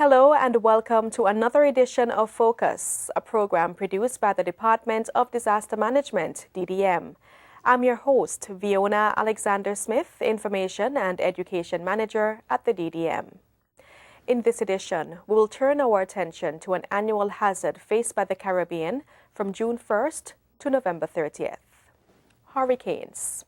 Hello and welcome to another edition of Focus, a program produced by the Department of Disaster Management, DDM. I'm your host, Fiona Alexander Smith, Information and Education Manager at the DDM. In this edition, we will turn our attention to an annual hazard faced by the Caribbean from June 1st to November 30th. Hurricanes.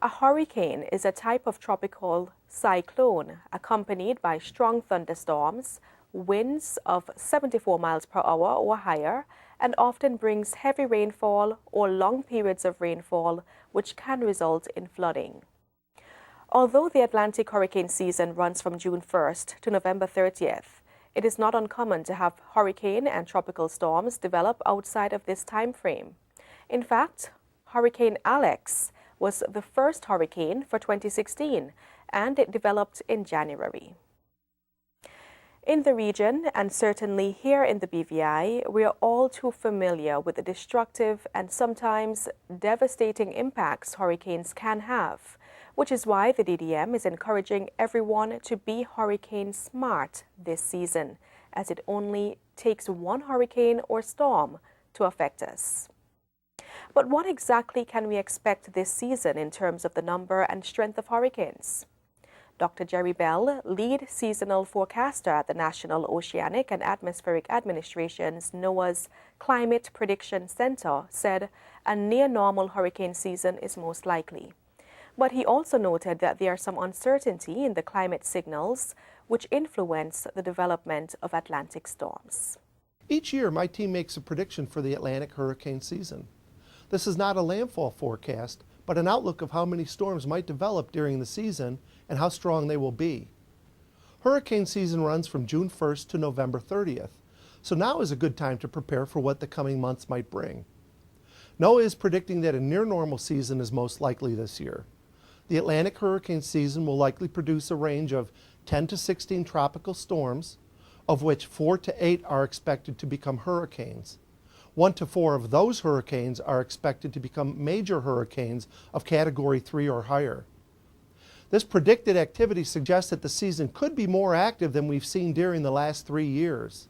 A hurricane is a type of tropical cyclone accompanied by strong thunderstorms, winds of 74 miles per hour or higher, and often brings heavy rainfall or long periods of rainfall, which can result in flooding. Although the Atlantic hurricane season runs from June 1st to November 30th, it is not uncommon to have hurricane and tropical storms develop outside of this time frame. In fact, Hurricane Alex was the first hurricane for 2016, and it developed in January. In the region, and certainly here in the BVI, we are all too familiar with the destructive and sometimes devastating impacts hurricanes can have, which is why the DDM is encouraging everyone to be hurricane smart this season, as it only takes one hurricane or storm to affect us. But what exactly can we expect this season in terms of the number and strength of hurricanes? Dr. Jerry Bell, lead seasonal forecaster at the National Oceanic and Atmospheric Administration's NOAA's Climate Prediction Center, said a near-normal hurricane season is most likely. But he also noted that there is some uncertainty in the climate signals which influence the development of Atlantic storms. Each year, my team makes a prediction for the Atlantic hurricane season. This is not a landfall forecast, but an outlook of how many storms might develop during the season and how strong they will be. Hurricane season runs from June 1st to November 30th, so now is a good time to prepare for what the coming months might bring. NOAA is predicting that a near-normal season is most likely this year. The Atlantic hurricane season will likely produce a range of 10 to 16 tropical storms, of which 4 to 8 are expected to become hurricanes. 1 to 4 of those hurricanes are expected to become major hurricanes of Category 3 or higher. This predicted activity suggests that the season could be more active than we've seen during the last 3 years.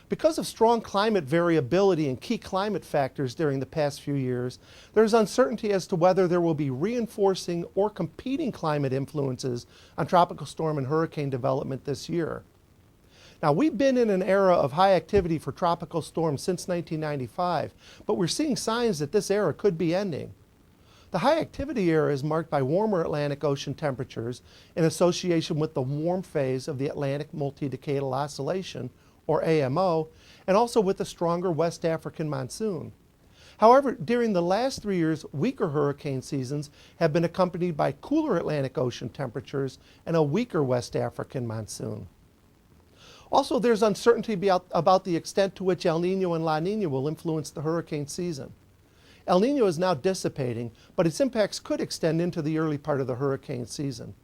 Because of strong climate variability and key climate factors during the past few years, there's uncertainty as to whether there will be reinforcing or competing climate influences on tropical storm and hurricane development this year. Now, we've been in an era of high activity for tropical storms since 1995, but we're seeing signs that this era could be ending. The high activity era is marked by warmer Atlantic Ocean temperatures in association with the warm phase of the Atlantic Multi-Decadal Oscillation, or AMO, and also with a stronger West African monsoon. However, during the last 3 years, weaker hurricane seasons have been accompanied by cooler Atlantic Ocean temperatures and a weaker West African monsoon. Also, there's uncertainty about the extent to which El Niño and La Niña will influence the hurricane season. El Niño is now dissipating, but its impacts could extend into the early part of the hurricane season.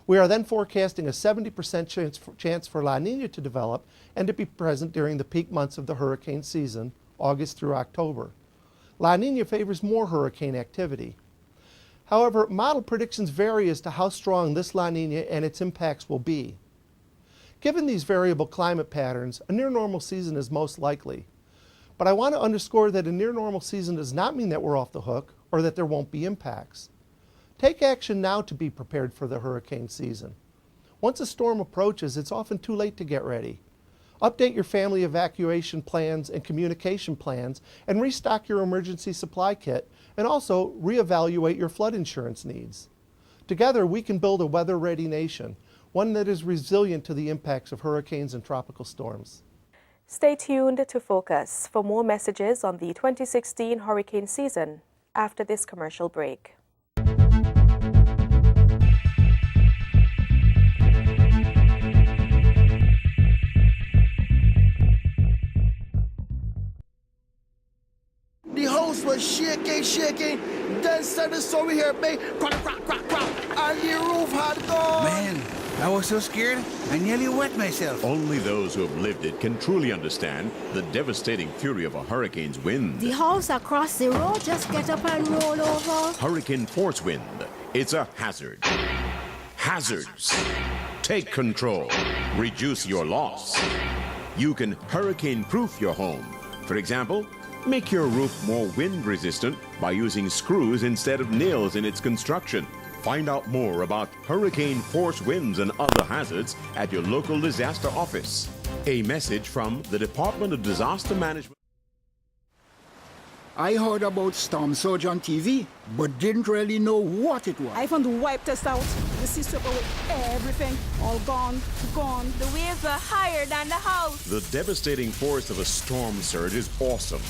We are then forecasting a 70% chance for La Niña to develop and to be present during the peak months of the hurricane season, August through October. La Niña favors more hurricane activity. However, model predictions vary as to how strong this La Niña and its impacts will be. Given these variable climate patterns, a near-normal season is most likely. But I want to underscore that a near-normal season does not mean that we're off the hook or that there won't be impacts. Take action now to be prepared for the hurricane season. Once a storm approaches, it's often too late to get ready. Update your family evacuation plans and communication plans and restock your emergency supply kit, and also reevaluate your flood insurance needs. Together, we can build a weather-ready nation, one that is resilient to the impacts of hurricanes and tropical storms. Stay tuned to Focus for more messages on the 2016 hurricane season after this commercial break. The house was shaking, then suddenly saw we hear bang, crack, and the roof had gone. Man, I was so scared, I nearly wet myself. Only those who have lived it can truly understand the devastating fury of a hurricane's wind. The house across the road just get up and roll over. Hurricane force wind. It's a hazard. Hazards. take control. Reduce your loss. You can hurricane-proof your home. For example, make your roof more wind-resistant by using screws instead of nails in its construction. Find out more about hurricane-force winds and other hazards at your local disaster office. A message from the Department of Disaster Management. I heard about storm surge on TV, but didn't really know what it was. I found the wipe test out. The sea swept away everything. All gone. The waves are higher than the house. The devastating force of a storm surge is awesome.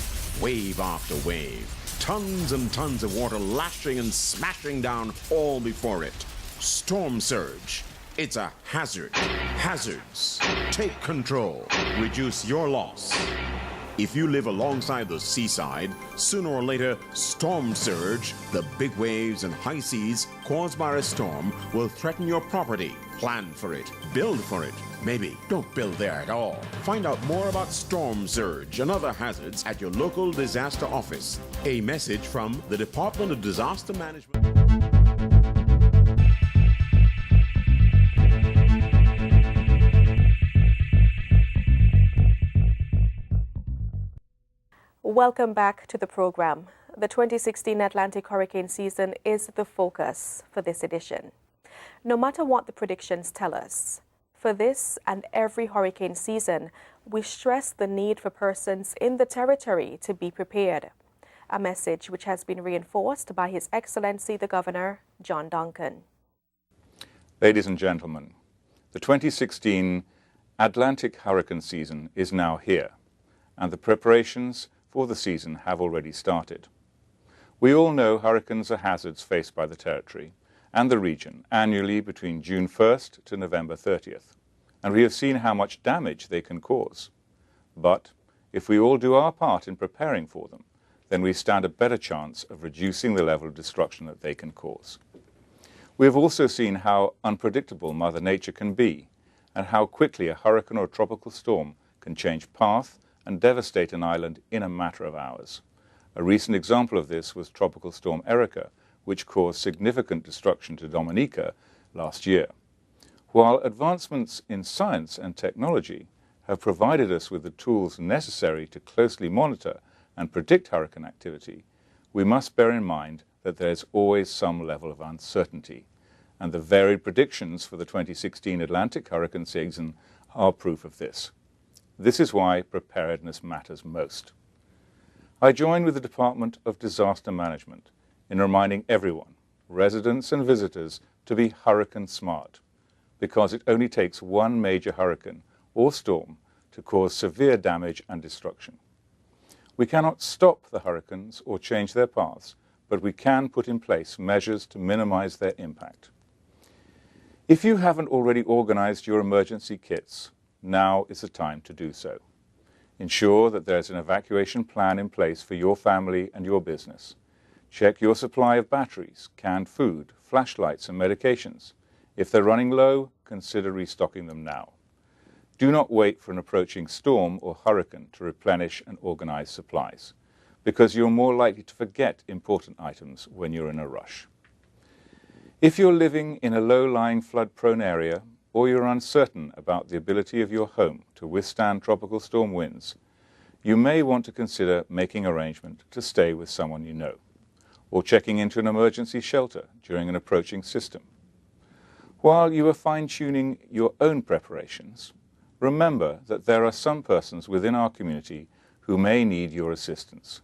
Wave after wave. Tons and tons of water lashing and smashing down all before it. Storm surge. It's a hazard. Hazards. Take control. Reduce your loss. If you live alongside the seaside, sooner or later, storm surge, the big waves and high seas caused by a storm, will threaten your property. Plan for it. Build for it. Maybe don't build there at all. Find out more about storm surge and other hazards at your local disaster office. A message from the Department of Disaster Management. Welcome back to the program. The 2016 Atlantic hurricane season is the focus for this edition. No matter what the predictions tell us, for this and every hurricane season, we stress the need for persons in the territory to be prepared, a message which has been reinforced by His Excellency the Governor, John Duncan. Ladies and gentlemen, the 2016 Atlantic hurricane season is now here, and the preparations for the season have already started. We all know hurricanes are hazards faced by the territory and the region annually between June 1st to November 30th, and we have seen how much damage they can cause. But if we all do our part in preparing for them, then we stand a better chance of reducing the level of destruction that they can cause. We have also seen how unpredictable Mother Nature can be, and how quickly a hurricane or a tropical storm can change path and devastate an island in a matter of hours. A recent example of this was Tropical Storm Erika, which caused significant destruction to Dominica last year. While advancements in science and technology have provided us with the tools necessary to closely monitor and predict hurricane activity, we must bear in mind that there is always some level of uncertainty, and the varied predictions for the 2016 Atlantic hurricane season are proof of this. This is why preparedness matters most. I join with the Department of Disaster Management in reminding everyone, residents and visitors, to be hurricane smart, because it only takes one major hurricane or storm to cause severe damage and destruction. We cannot stop the hurricanes or change their paths, but we can put in place measures to minimize their impact. If you haven't already organized your emergency kits, now is the time to do so. Ensure that there is an evacuation plan in place for your family and your business. Check your supply of batteries, canned food, flashlights, and medications. If they're running low, consider restocking them now. Do not wait for an approaching storm or hurricane to replenish and organize supplies, because you're more likely to forget important items when you're in a rush. If you're living in a low-lying flood-prone area, or you're uncertain about the ability of your home to withstand tropical storm winds, you may want to consider making arrangement to stay with someone you know, or checking into an emergency shelter during an approaching system. While you are fine-tuning your own preparations, remember that there are some persons within our community who may need your assistance.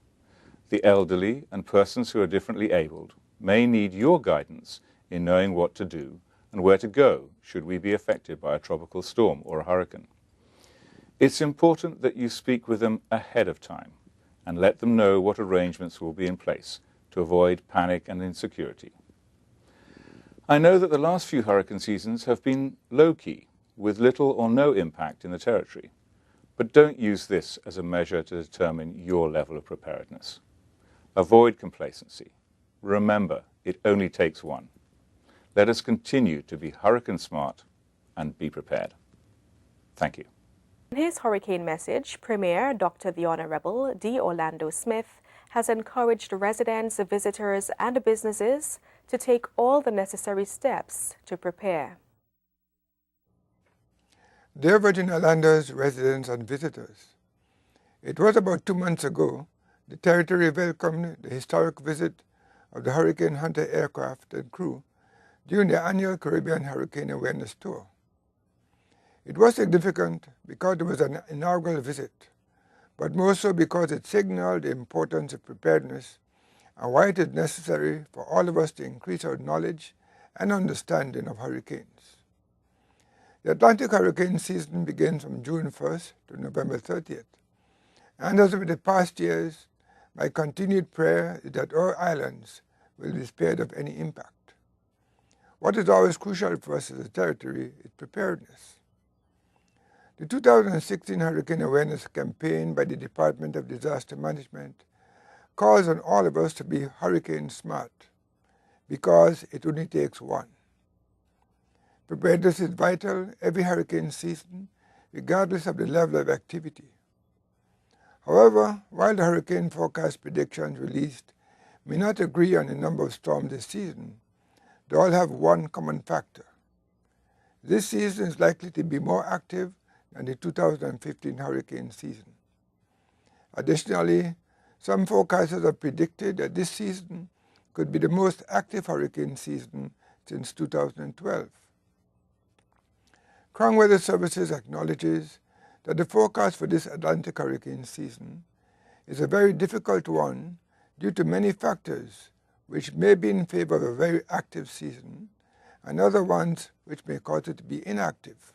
The elderly and persons who are differently abled may need your guidance in knowing what to do and where to go should we be affected by a tropical storm or a hurricane. It's important that you speak with them ahead of time and let them know what arrangements will be in place to avoid panic and insecurity. I know that the last few hurricane seasons have been low-key, with little or no impact in the territory, but don't use this as a measure to determine your level of preparedness. Avoid complacency. Remember, it only takes one. Let us continue to be hurricane smart and be prepared. Thank you. In his hurricane message, Premier Dr. the Honorable D. Orlando Smith has encouraged residents, visitors, and businesses to take all the necessary steps to prepare. Dear Virgin Islanders, residents and visitors, it was about 2 months ago the territory welcomed the historic visit of the Hurricane Hunter aircraft and crew during the annual Caribbean Hurricane Awareness Tour. It was significant because it was an inaugural visit, but more so because it signaled the importance of preparedness and why it is necessary for all of us to increase our knowledge and understanding of hurricanes. The Atlantic hurricane season begins from June 1st to November 30th, and as with the past years, my continued prayer is that our islands will be spared of any impact. What is always crucial for us as a territory is preparedness. The 2016 Hurricane Awareness Campaign by the Department of Disaster Management calls on all of us to be hurricane smart, because it only takes one. Preparedness is vital every hurricane season, regardless of the level of activity. However, while the hurricane forecast predictions released may not agree on the number of storms this season, they all have one common factor. This season is likely to be more active than the 2015 hurricane season. Additionally, some forecasters have predicted that this season could be the most active hurricane season since 2012. Crown Weather Services acknowledges that the forecast for this Atlantic hurricane season is a very difficult one due to many factors which may be in favor of a very active season and other ones which may cause it to be inactive.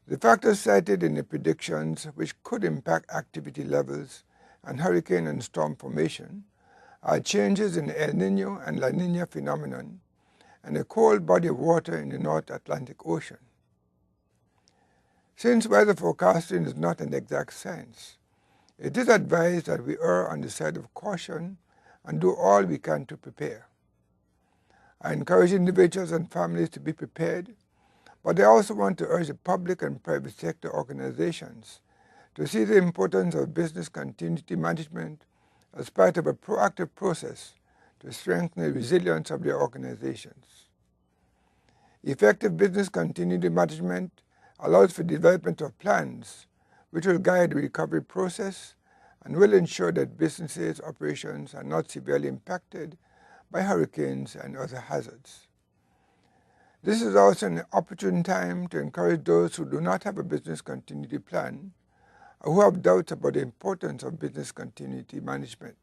The factors cited in the predictions which could impact activity levels and hurricane and storm formation are changes in the El Niño and La Niña phenomenon and a cold body of water in the North Atlantic Ocean. Since weather forecasting is not an exact science, it is advised that we err on the side of caution and do all we can to prepare. I encourage individuals and families to be prepared, but I also want to urge the public and private sector organizations to see the importance of business continuity management as part of a proactive process to strengthen the resilience of their organizations. Effective business continuity management allows for development of plans which will guide the recovery process and will ensure that businesses' operations are not severely impacted by hurricanes and other hazards. This is also an opportune time to encourage those who do not have a business continuity plan or who have doubts about the importance of business continuity management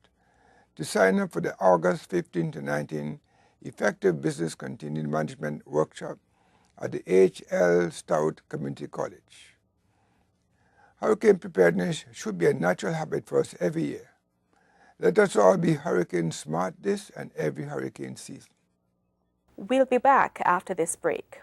to sign up for the August 15 to 19 Effective Business Continuity Management Workshop at the H.L. Stout Community College. Hurricane preparedness should be a natural habit for us every year. Let us all be hurricane smart this and every hurricane season. We'll be back after this break.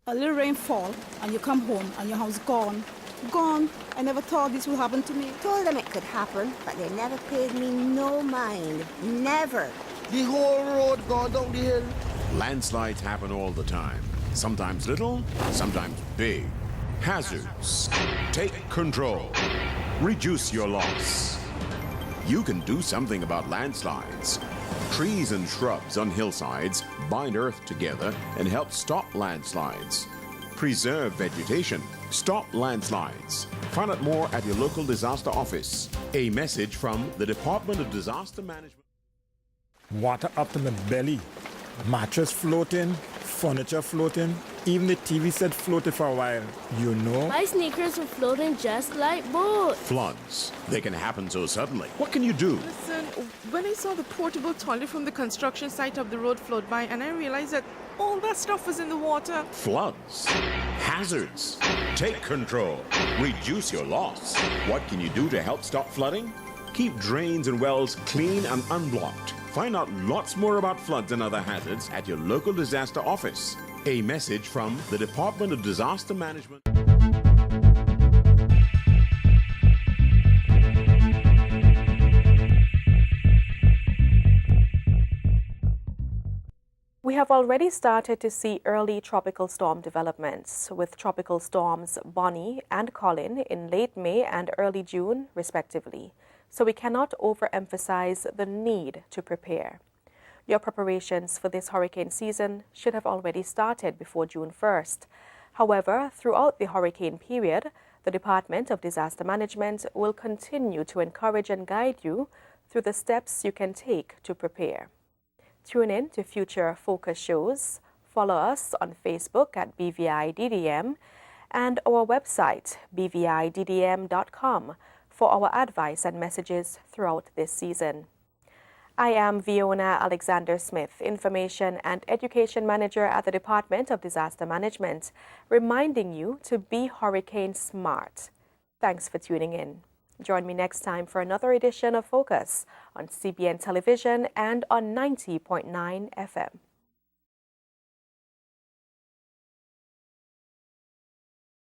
A little rainfall and you come home and your house gone. Gone. I never thought this would happen to me. Told them it could happen, but they never paid me no mind. Never. The whole road gone down the hill. Landslides happen all the time. Sometimes little, sometimes big. Hazards. Take control. Reduce your loss. You can do something about landslides. Trees and shrubs on hillsides bind earth together and help stop landslides. Preserve vegetation. Stop landslides. Find out more at your local disaster office. A message from the Department of Disaster Management. Water up to my belly. Mattress floating, furniture floating, even the TV set floated for a while. You know? My sneakers were floating just like boats. Floods. They can happen so suddenly. What can you do? Listen, when I saw the portable toilet from the construction site up the road float by, and I realized that all that stuff was in the water. Floods. Hazards. Take control. Reduce your loss. What can you do to help stop flooding? Keep drains and wells clean and unblocked. Find out lots more about floods and other hazards at your local disaster office. A message from the Department of Disaster Management. We have already started to see early tropical storm developments, with tropical storms Bonnie and Colin in late May and early June, respectively. So we cannot overemphasize the need to prepare. Your preparations for this hurricane season should have already started before June 1st. However, throughout the hurricane period, the Department of Disaster Management will continue to encourage and guide you through the steps you can take to prepare. Tune in to future focus shows, follow us on Facebook at BVI DDM, and our website, bviddm.com, for our advice and messages throughout this season. I am Fiona Alexander Smith, Information and Education Manager at the Department of Disaster Management, reminding you to be hurricane smart. Thanks for tuning in. Join me next time for another edition of Focus on CBN Television and on 90.9 FM.